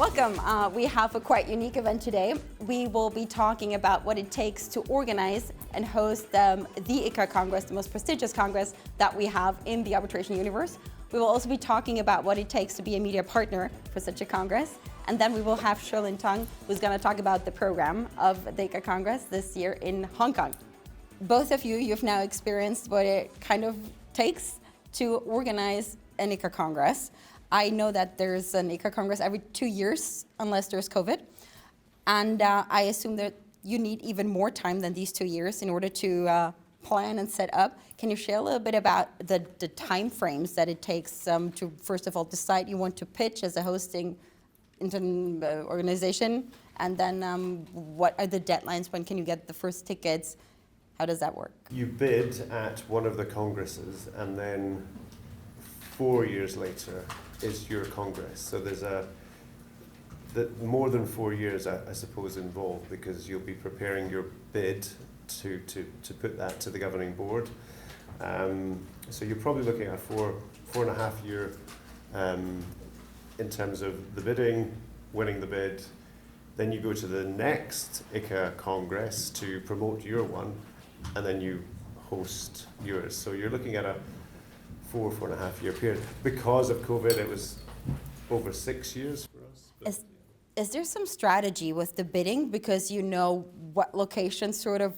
Welcome. We have a quite unique event today. We will be talking about what it takes to organize and host the ICCA Congress, the most prestigious Congress that we have in the arbitration universe. We will also be talking about what it takes to be a media partner for such a Congress. And then we will have Sherlyn Tung, who's going to talk about the program of the ICCA Congress this year in Hong Kong. Both of you've now experienced what it kind of takes to organize an ICCA Congress. I know that there's an ICCA Congress every 2 years, unless there's COVID. And I assume that you need even more time than these 2 years in order to plan and set up. Can you share a little bit about the time frames that it takes to, first of all, decide you want to pitch as a hosting organization? And then what are the deadlines? When can you get the first tickets? How does that work? You bid at one of the congresses, and then 4 years later is your congress. So there's more than 4 years, I suppose, involved, because you'll be preparing your bid to put that to the governing board. So you're probably looking at four and a half year in terms of the bidding, winning the bid. Then you go to the next ICCA Congress to promote your one, and then you host yours. So you're looking at a four and a half year period. Because of COVID, it was over 6 years for us. Is there some strategy with the bidding, because you know what locations sort of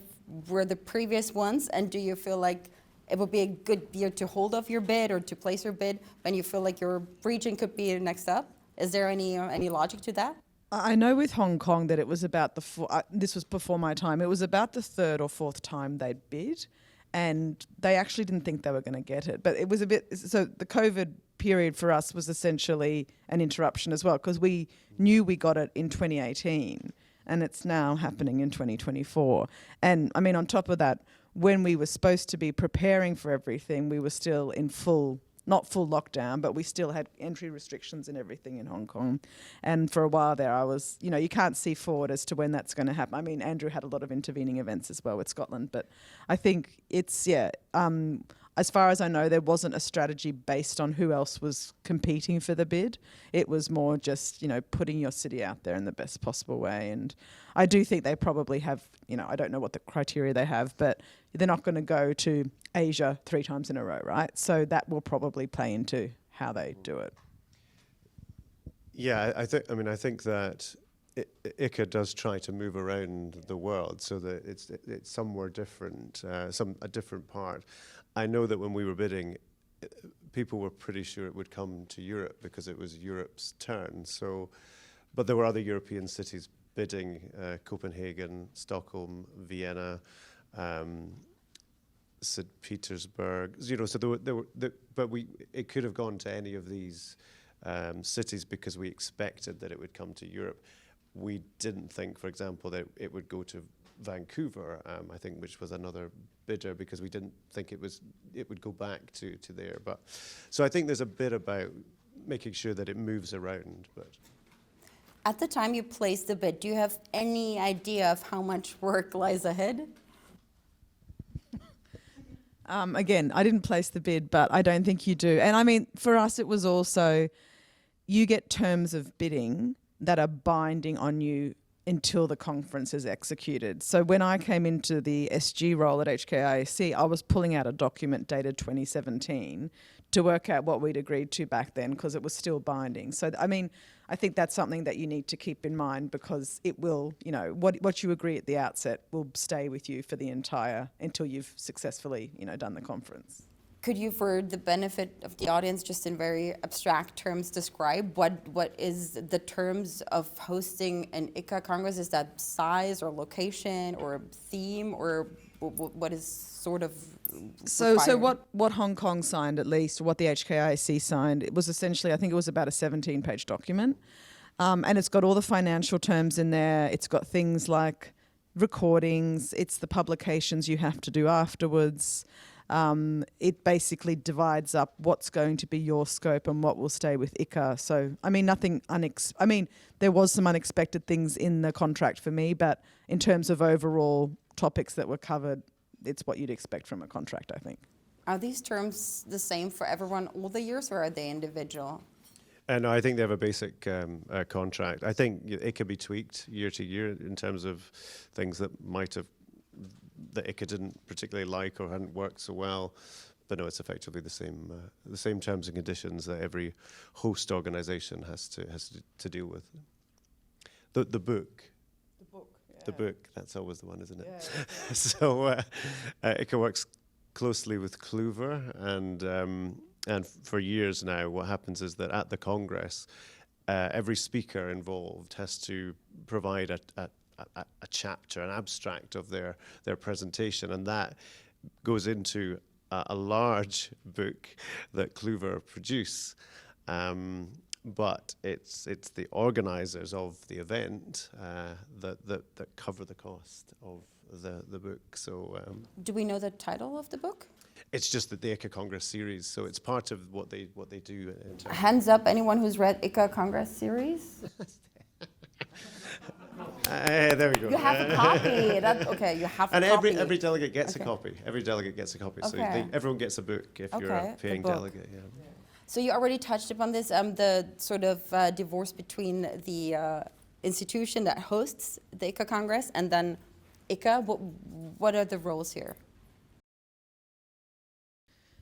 were the previous ones, and do you feel like it would be a good year to hold off your bid or to place your bid when you feel like your region could be next up? Is there any logic to that? I know with Hong Kong that it was about this was before my time, it was about the third or fourth time they'd bid, and they actually didn't think they were going to get it. But it was so the COVID period for us was essentially an interruption as well, because we knew we got it in 2018 and it's now happening in 2024. And I mean, on top of that, when we were supposed to be preparing for everything, we were still in not full lockdown, but we still had entry restrictions and everything in Hong Kong. And for a while there, I was, you can't see forward as to when that's going to happen. I mean, Andrew had a lot of intervening events as well with Scotland, but I think it's, as far as I know, there wasn't a strategy based on who else was competing for the bid. It was more just, putting your city out there in the best possible way. And I do think they probably have, I don't know what the criteria they have, but they're not going to go to Asia 3 times in a row, right? So that will probably play into how they do it. Yeah, I think that ICCA does try to move around the world so that it's somewhere different, a different part. I know that when we were bidding, people were pretty sure it would come to Europe because it was Europe's turn. So, but there were other European cities bidding: Copenhagen, Stockholm, Vienna, St. Petersburg. So it could have gone to any of these cities because we expected that it would come to Europe. We didn't think, for example, that it would go to Vancouver, I think, which was another bidder, because we didn't think it would go back to there. But so I think there's a bit about making sure that it moves around. But at the time you placed the bid, do you have any idea of how much work lies ahead? Again, I didn't place the bid, but I don't think you do. And I mean, for us, it was also, you get terms of bidding that are binding on you until the conference is executed. So when I came into the SG role at HKIAC, I was pulling out a document dated 2017 to work out what we'd agreed to back then, because it was still binding. So, I mean, I think that's something that you need to keep in mind, because it will, what you agree at the outset will stay with you for the until you've successfully, done the conference. Could you, for the benefit of the audience, just in very abstract terms, describe what is the terms of hosting an ICCA Congress? Is that size or location or theme, or what is sort of required? So what Hong Kong signed, at least, what the HKIAC signed, it was essentially, I think it was about a 17-page document. And it's got all the financial terms in there. It's got things like recordings. It's the publications you have to do afterwards. It basically divides up what's going to be your scope and what will stay with ICCA. So, I mean, there was some unexpected things in the contract for me, but in terms of overall topics that were covered, it's what you'd expect from a contract, I think. Are these terms the same for everyone all the years, or are they individual? And I think they have a basic contract. I think it can be tweaked year to year in terms of things that that ICCA didn't particularly like or hadn't worked so well. But no, it's effectively the same terms and conditions that every host organisation has to deal with. The book. The book, that's always the one, isn't it? Yeah. So ICCA works closely with Clover, and for years now, what happens is that at the Congress, every speaker involved has to provide a chapter, an abstract of their presentation, and that goes into a large book that Clover produce. But it's the organisers of the event that cover the cost of the book. So do we know the title of the book? It's just the ICCA Congress series, so it's part of what they do. Hands up, anyone who's read ICCA Congress series? There we go. You have a copy. Okay, you have a copy. And every delegate gets a copy. Every delegate gets a copy. So everyone gets a book if you're a paying delegate. Yeah. So you already touched upon this, the sort of divorce between the institution that hosts the ICCA Congress and then ICCA. What are the roles here?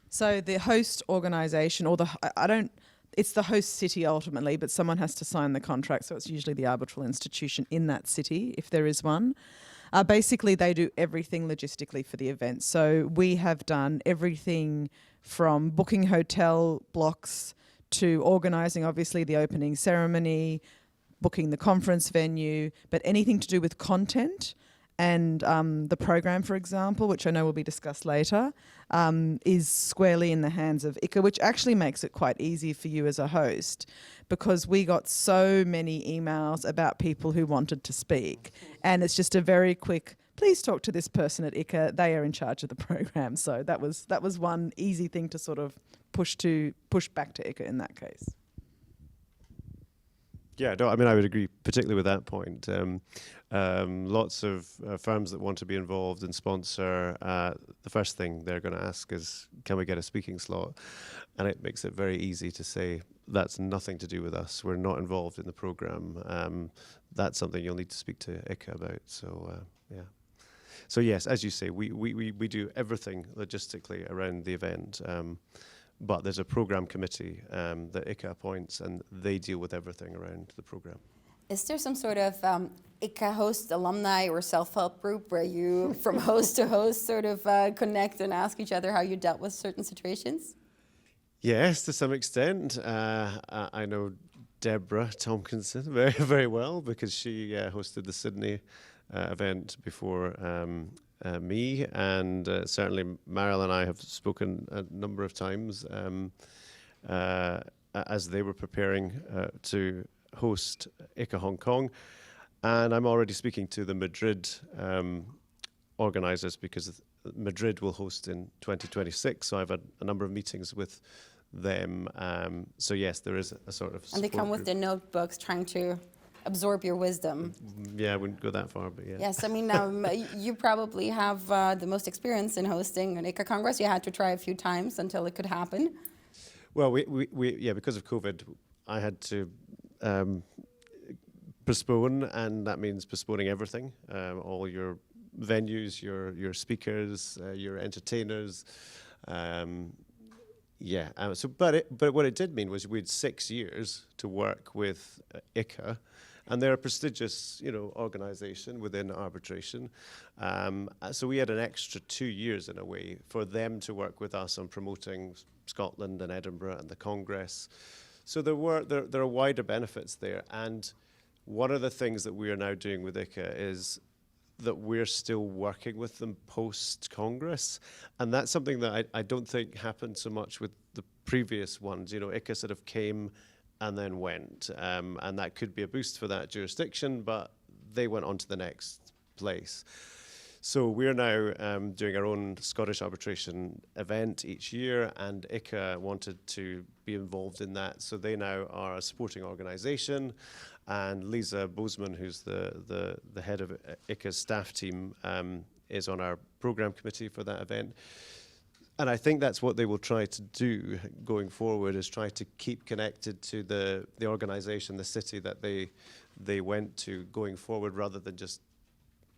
So the host organisation, or it's the host city ultimately, but someone has to sign the contract. So it's usually the arbitral institution in that city, if there is one. Basically, they do everything logistically for the event. So we have done everything from booking hotel blocks to organising, obviously, the opening ceremony, booking the conference venue, but anything to do with content and the program, for example, which I know will be discussed later, is squarely in the hands of ICCA, which actually makes it quite easy for you as a host, because we got so many emails about people who wanted to speak, and it's just a very quick, please talk to this person at ICCA, they are in charge of the program. So that was one easy thing to sort of push back to ICCA in that case. Yeah, no, I mean, I would agree, particularly with that point. Lots of firms that want to be involved and sponsor, the first thing they're going to ask is, can we get a speaking slot? And it makes it very easy to say, that's nothing to do with us. We're not involved in the program. That's something you'll need to speak to ICCA about. So, yeah. So yes, as you say, we do everything logistically around the event. But there's a program committee that ICCA appoints, and they deal with everything around the program. Is there some sort of ICCA host alumni or self-help group where you, from host to host, sort of connect and ask each other how you dealt with certain situations? Yes, to some extent. I know Deborah Tompkinson very, very well, because she hosted the Sydney event before me, and certainly Meryl and I have spoken a number of times as they were preparing to host ICCA Hong Kong, and I'm already speaking to the Madrid organisers, because Madrid will host in 2026, so I've had a number of meetings with them. So yes, there is a sort of and they come with their notebooks trying to absorb your wisdom. Yeah, I wouldn't go that far, but yeah. Yes, I mean, you probably have the most experience in hosting an ICCA Congress. You had to try a few times until it could happen. Well, we because of COVID, I had to postpone, and that means postponing everything, all your venues, your speakers, your entertainers. But what it did mean was we had 6 years to work with ICCA, and they're a prestigious, organisation within arbitration. So we had an extra 2 years in a way for them to work with us on promoting Scotland and Edinburgh and the Congress. So there are wider benefits there. And one of the things that we are now doing with ICCA is that we're still working with them post-Congress. And that's something that I don't think happened so much with the previous ones. ICCA sort of came and then went. And that could be a boost for that jurisdiction, but they went on to the next place. So we're now doing our own Scottish arbitration event each year, and ICCA wanted to be involved in that. So they now are a supporting organisation, and Lisa Bozeman, who's the head of ICCA's staff team, is on our programme committee for that event. And I think that's what they will try to do going forward, is try to keep connected to the organisation, the city that they went to going forward, rather than just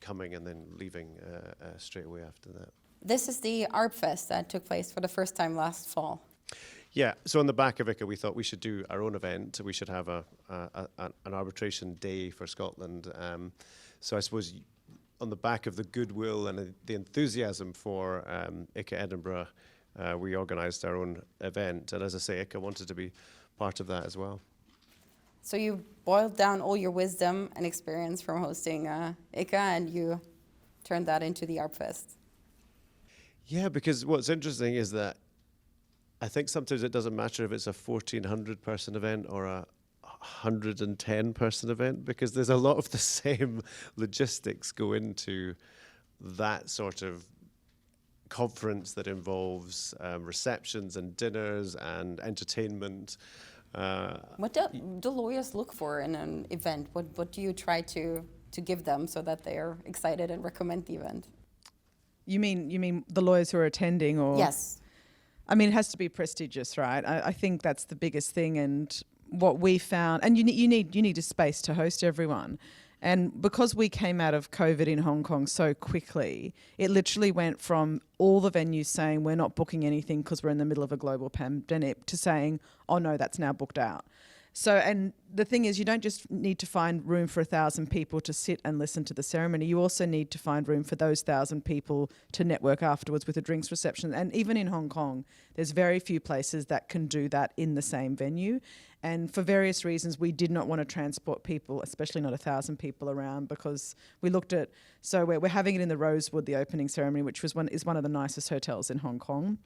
coming and then leaving straight away after that. This is the ARB Fest that took place for the first time last fall. Yeah, so on the back of ICCA, we thought we should do our own event. We should have an arbitration day for Scotland. So I suppose on the back of the goodwill and the enthusiasm for ICCA Edinburgh, we organised our own event. And as I say, ICCA wanted to be part of that as well. So you boiled down all your wisdom and experience from hosting ICCA, and you turned that into the ARB Fest. Yeah, because what's interesting is that I think sometimes it doesn't matter if it's a 1,400 person event or a 110 person event, because there's a lot of the same logistics go into that sort of conference that involves receptions and dinners and entertainment. What do lawyers look for in an event? What do you try to give them so that they are excited and recommend the event? You mean the lawyers who are attending, or? Yes. I mean, it has to be prestigious, right? I think that's the biggest thing. And what we found, and you need a space to host everyone. And because we came out of COVID in Hong Kong so quickly, it literally went from all the venues saying we're not booking anything because we're in the middle of a global pandemic to saying, oh no, that's now booked out. So, and the thing is, you don't just need to find room for 1,000 people to sit and listen to the ceremony. You also need to find room for those 1,000 people to network afterwards with a drinks reception. And even in Hong Kong, there's very few places that can do that in the same venue. And for various reasons, we did not want to transport people, especially not 1,000 people around, because we looked at, so we're having it in the Rosewood, the opening ceremony, which is one of the nicest hotels in Hong Kong.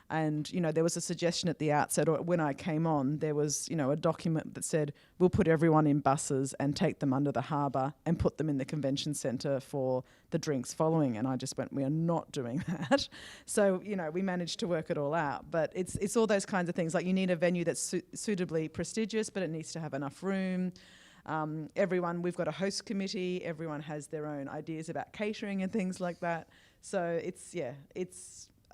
And, you know, there was a suggestion at the outset, or when I came on, there was, you know, a document that said, we'll put everyone in buses and take them under the harbour and put them in the convention centre for the drinks following. And I just went, we are not doing that. So, you know, we managed to work it all out. But it's all those kinds of things. Like, you need a venue that's suitably prestigious, but it needs to have enough room. We've got a host committee. Everyone has their own ideas about catering and things like that. So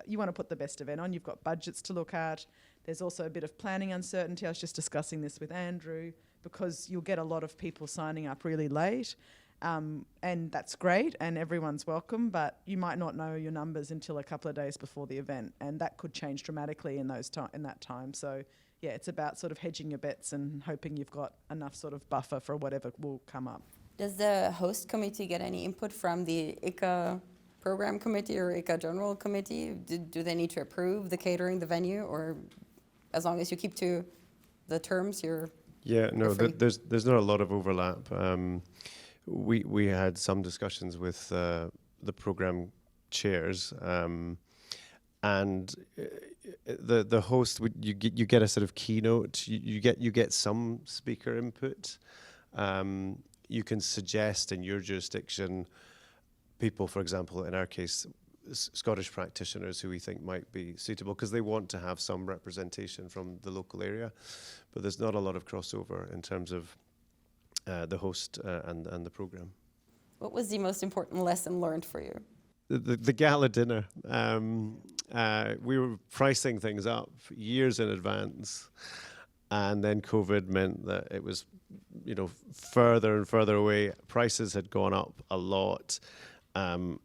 you want to put the best event on. You've got budgets to look at. There's also a bit of planning uncertainty. I was just discussing this with Andrew, because you'll get a lot of people signing up really late, and that's great, and everyone's welcome, but you might not know your numbers until a couple of days before the event, and that could change dramatically in that time. So yeah, it's about sort of hedging your bets and hoping you've got enough sort of buffer for whatever will come up. Does the host committee get any input from the ICCA program committee or ICCA general committee? Do they need to approve the catering, the venue, or as long as you keep to the terms, you're there's not a lot of overlap. We had some discussions with the program chairs, and the host you get a sort of keynote. You get some speaker input. You can suggest in your jurisdiction people, for example, in our case, Scottish practitioners who we think might be suitable, because they want to have some representation from the local area. But there's not a lot of crossover in terms of the host and the programme. What was the most important lesson learned for you? The gala dinner. We were pricing things up years in advance, and then COVID meant that it was, further and further away. Prices had gone up a lot. And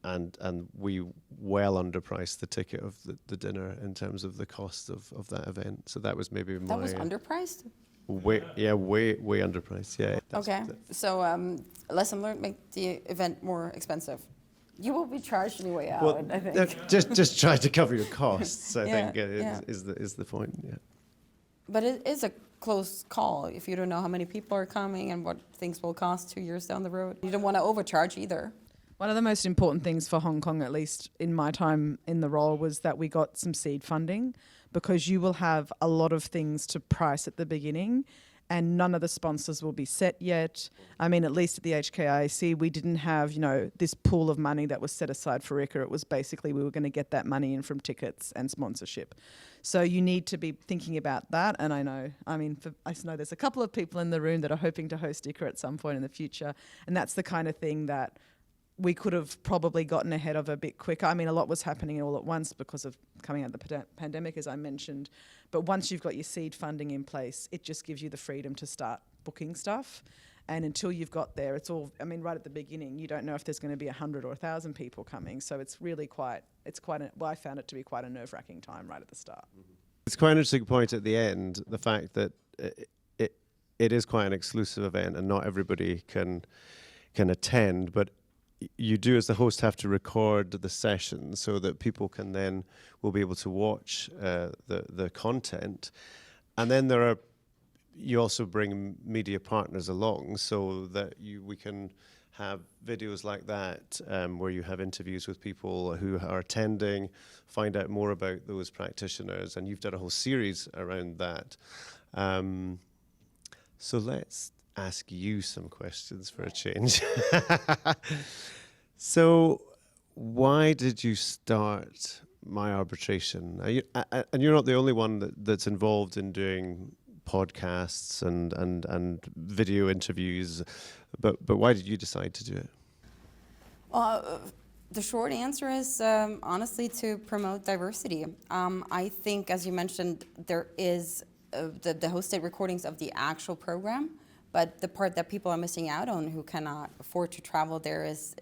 we well underpriced the ticket of the dinner in terms of the cost of that event. So that was maybe That was underpriced? Way underpriced, yeah. Okay, so lesson learned, make the event more expensive. You will be charged anyway out, Well, I think. just try to cover your costs, I think yeah. is the point, yeah. But it is a close call if you don't know how many people are coming and what things will cost 2 years down the road. You don't want to overcharge either. One of the most important things for Hong Kong, at least in my time in the role, was that we got some seed funding, because you will have a lot of things to price at the beginning and none of the sponsors will be set yet. I mean, at least at the HKIAC, we didn't have, this pool of money that was set aside for ICCA. It was basically we were going to get that money in from tickets and sponsorship. So you need to be thinking about that. And I know there's a couple of people in the room that are hoping to host ICCA at some point in the future. And that's the kind of thing that we could have probably gotten ahead of a bit quicker. I mean, a lot was happening all at once because of coming out of the pandemic, as I mentioned. But once you've got your seed funding in place, it just gives you the freedom to start booking stuff. And until you've got there, it's all, I mean, right at the beginning, you don't know if there's going to be 100 or 1,000 people coming. So it's really I found it to be quite a nerve-wracking time right at the start. It's quite an interesting point at the end, the fact that it is quite an exclusive event and not everybody can attend, but you do, as the host, have to record the session so that people will be able to watch the content. And then you also bring media partners along so that we can have videos like that where you have interviews with people who are attending, find out more about those practitioners, and you've done a whole series around that. So let's ask you some questions for a change. So why did you start My Arbitration? And you're not the only one that's involved in doing podcasts and video interviews, but why did you decide to do it? The short answer is honestly to promote diversity. I think, as you mentioned, there is the hosted recordings of the actual program, but the part that people are missing out on who cannot afford to travel there is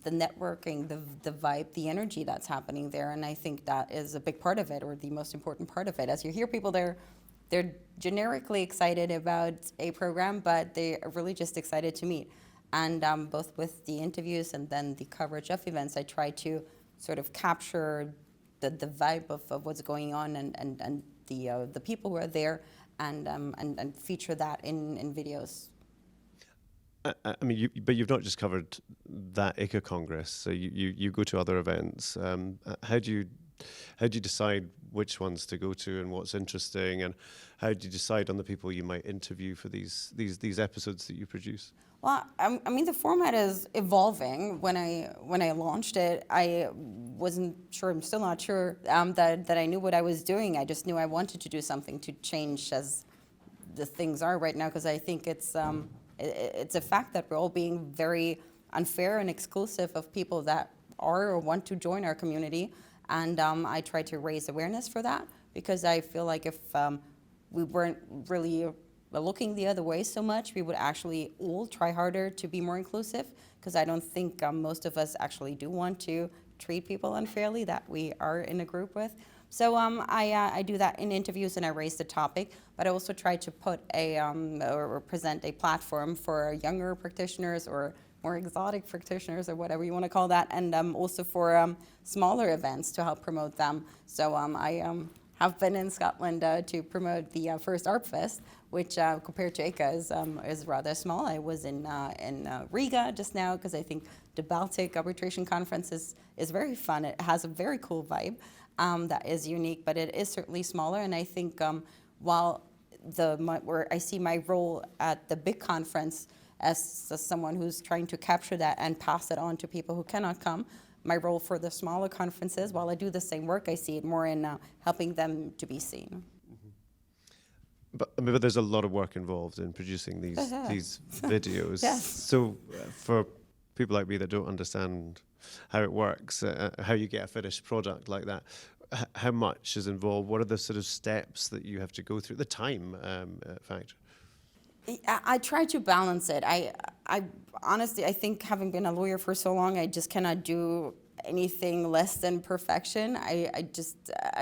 the networking, the vibe, the energy that's happening there, and I think that is a big part of it, or the most important part of it. As you hear people there, they're generically excited about a program, but they are really just excited to meet. And both with the interviews and then the coverage of events, I try to sort of capture the vibe of what's going on and the people who are there and feature that in videos. I mean, but you've not just covered that ICCA Congress, so you go to other events. How do you decide which ones to go to and what's interesting, and how do you decide on the people you might interview for these episodes that you produce? Well, I mean, the format is evolving. When I launched it, I wasn't sure. I'm still not sure that I knew what I was doing. I just knew I wanted to do something to change as the things are right now, because I think it's a fact that we're all being very unfair and exclusive of people that are or want to join our community. And I try to raise awareness for that, because I feel like if we weren't really looking the other way so much, we would actually all try harder to be more inclusive, because I don't think most of us actually do want to treat people unfairly that we are in a group with. So I do that in interviews, and I raise the topic, but I also try to put or present a platform for younger practitioners or more exotic practitioners, or whatever you want to call that, and also for smaller events to help promote them. So I have been in Scotland to promote the first ArpFest, which compared to ICCA is rather small. I was in Riga just now, because I think the Baltic Arbitration Conference is very fun. It has a very cool vibe that is unique, but it is certainly smaller. And I think while where I see my role at the big conference as someone who's trying to capture that and pass it on to people who cannot come, my role for the smaller conferences, while I do the same work, I see it more in helping them to be seen. Mm-hmm. But there's a lot of work involved in producing these videos. Yes. So for people like me that don't understand how it works, how you get a finished product like that, how much is involved? What are the sort of steps that you have to go through? The time factor. I try to balance it. I honestly, I think, having been a lawyer for so long, I just cannot do anything less than perfection. I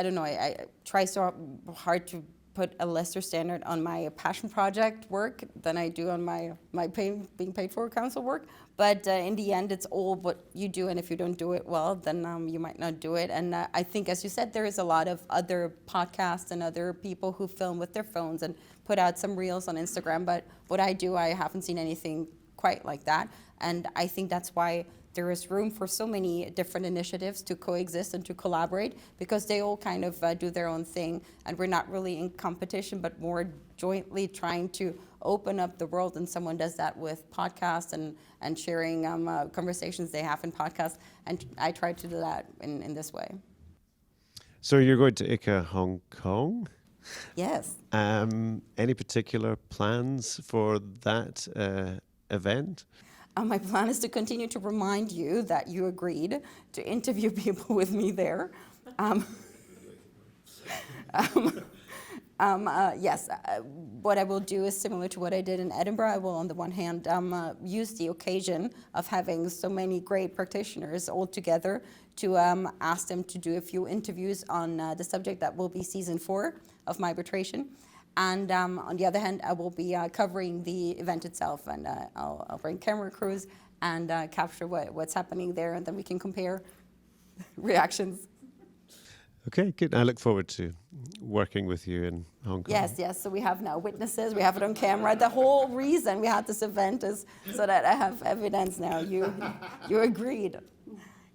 don't know. I try so hard to put a lesser standard on my passion project work than I do on my being paid for counsel work. But in the end, it's all what you do, and if you don't do it well, then you might not do it. And I think, as you said, there is a lot of other podcasts and other people who film with their phones and put out some reels on Instagram. But what I do, I haven't seen anything quite like that. And I think that's why there is room for so many different initiatives to coexist and to collaborate, because they all kind of do their own thing, and we're not really in competition, but more jointly trying to open up the world. And someone does that with podcasts and sharing conversations they have in podcasts, and I try to do that in this way. So you're going to ICCA Hong Kong? Yes. Any particular plans for that event? My plan is to continue to remind you that you agreed to interview people with me there. Yes, what I will do is similar to what I did in Edinburgh. I will, on the one hand, use the occasion of having so many great practitioners all together to ask them to do a few interviews on the subject that will be season 4 of my arbitration. And on the other hand, I will be covering the event itself, and I'll bring camera crews and capture what's happening there, and then we can compare reactions. Okay, good. I look forward to working with you in Hong Kong. Yes. So we have now witnesses. We have it on camera. The whole reason we had this event is so that I have evidence now. You agreed.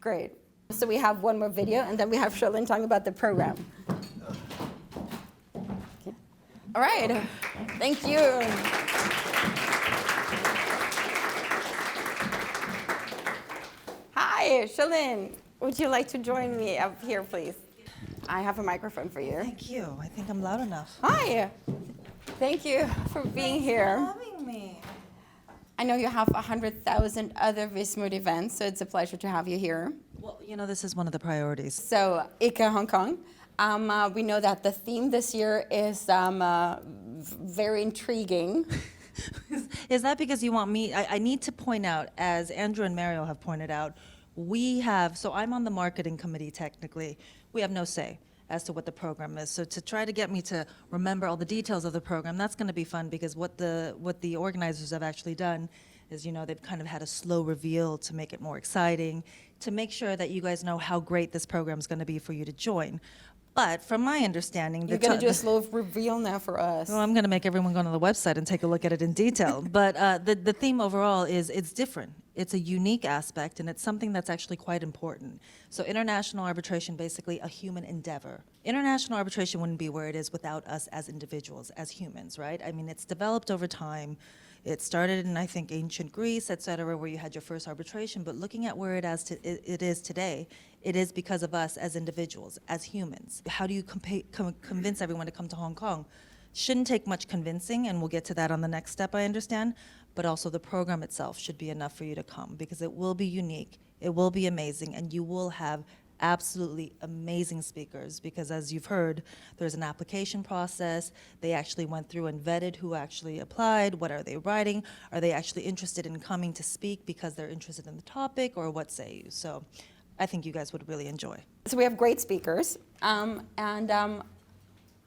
Great. So we have one more video, and then we have Charlene talking about the program. Okay. All right. Thank you. Hi, Charlene. Would you like to join me up here, please? I have a microphone for you. Thank you. I think I'm loud enough. Hi. Thank you for being here. Thanks for having me. I know you have 100,000 other Wismut events, so it's a pleasure to have you here. Well, this is one of the priorities. So, ICCA Hong Kong. We know that the theme this year is very intriguing. Is that because you want me? I need to point out, as Andrew and Mario have pointed out, so I'm on the marketing committee technically. We have no say as to what the program is. So to try to get me to remember all the details of the program, that's going to be fun, because what the organizers have actually done is, they've kind of had a slow reveal to make it more exciting, to make sure that you guys know how great this program is going to be for you to join. But from my understanding, You're going to do a slow reveal now for us. Well, I'm going to make everyone go on the website and take a look at it in detail. But the theme overall is it's different. It's a unique aspect, and it's something that's actually quite important. So international arbitration, basically a human endeavor. International arbitration wouldn't be where it is without us as individuals, as humans, right? I mean, it's developed over time. It started in, I think, ancient Greece, et cetera, where you had your first arbitration. But looking at where it is today, it is because of us as individuals, as humans. How do you convince everyone to come to Hong Kong? Shouldn't take much convincing, and we'll get to that on the next step, I understand. But also the program itself should be enough for you to come, because it will be unique, it will be amazing, and you will have absolutely amazing speakers, because as you've heard, there's an application process. They actually went through and vetted who actually applied, what are they writing, are they actually interested in coming to speak because they're interested in the topic, or what say you? So I think you guys would really enjoy. So we have great speakers,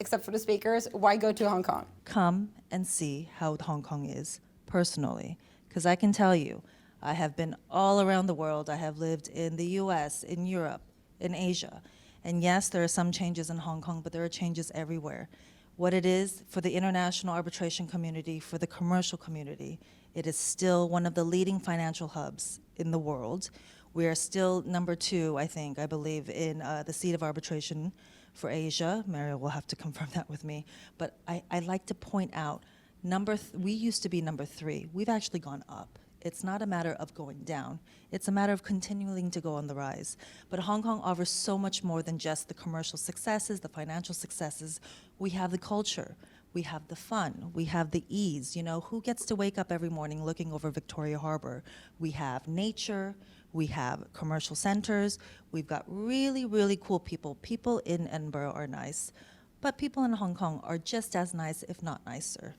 except for the speakers, why go to Hong Kong? Come and see how Hong Kong is personally, because I can tell you, I have been all around the world. I have lived in the US, in Europe, in Asia. And yes, there are some changes in Hong Kong, but there are changes everywhere. What it is for the international arbitration community, for the commercial community, it is still one of the leading financial hubs in the world. We are still number 2, I believe, in the seat of arbitration for Asia. Mario will have to confirm that with me. But I like to point out, we used to be number 3. We've actually gone up. It's not a matter of going down. It's a matter of continuing to go on the rise. But Hong Kong offers so much more than just the commercial successes, the financial successes. We have the culture. We have the fun. We have the ease. Who gets to wake up every morning looking over Victoria Harbour? We have nature. We have commercial centers. We've got really, really cool people. People in Edinburgh are nice. But people in Hong Kong are just as nice, if not nicer.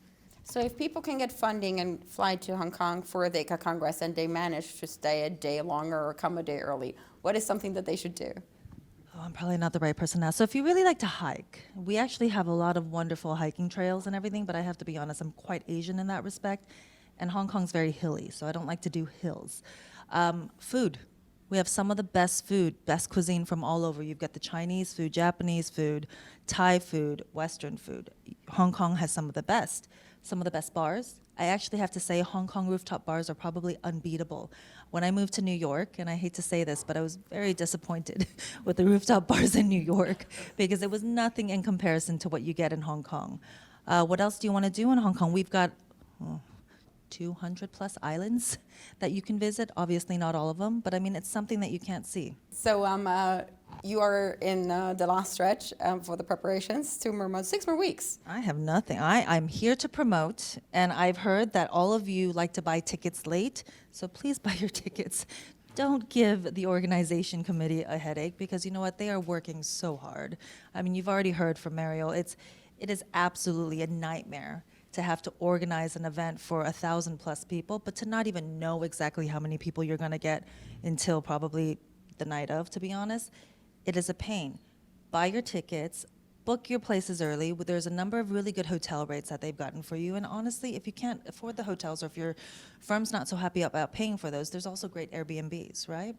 So if people can get funding and fly to Hong Kong for the ICCA Congress, and they manage to stay a day longer or come a day early, what is something that they should do? Oh, I'm probably not the right person now. So if you really like to hike, we actually have a lot of wonderful hiking trails and everything, but I have to be honest, I'm quite Asian in that respect, and Hong Kong's very hilly, so I don't like to do hills. Food. We have some of the best food, best cuisine from all over. You've got the Chinese food, Japanese food, Thai food, Western food. Hong Kong has some of the best bars. I actually have to say Hong Kong rooftop bars are probably unbeatable. When I moved to New York, and I hate to say this, but I was very disappointed with the rooftop bars in New York, because it was nothing in comparison to what you get in Hong Kong. What else do you want to do in Hong Kong? We've got 200 plus islands that you can visit. Obviously not all of them, but I mean, it's something that you can't see. So you are in the last stretch for the preparations, 6 more weeks. I have nothing. I'm here to promote, and I've heard that all of you like to buy tickets late, so please buy your tickets. Don't give the organization committee a headache, because you know what? They are working so hard. I mean, you've already heard from Mariel. It is absolutely a nightmare to have to organize an event for 1,000 plus people, but to not even know exactly how many people you're gonna get until probably the night of, to be honest. It is a pain. Buy your tickets, book your places early. There's a number of really good hotel rates that they've gotten for you. And honestly, if you can't afford the hotels, or if your firm's not so happy about paying for those, there's also great Airbnbs, right?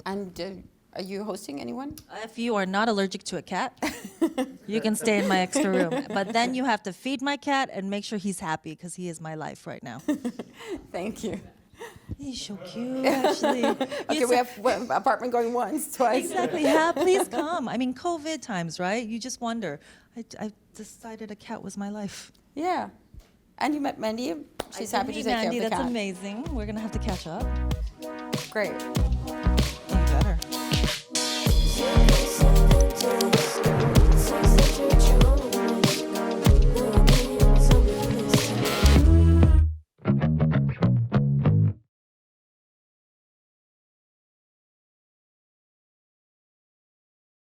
And are you hosting anyone? If you are not allergic to a cat, you can stay in my extra room. But then you have to feed my cat and make sure he's happy, because he is my life right now. Thank you. He's so cute, actually. Okay, we have one apartment going once, twice. Exactly. Yeah, please come. I mean, COVID times, right? You just wonder. I decided a cat was my life. Yeah. And you met Mandy. She's happy to take care of Mandy, the that's cat. amazing. We're gonna have to catch up. Great.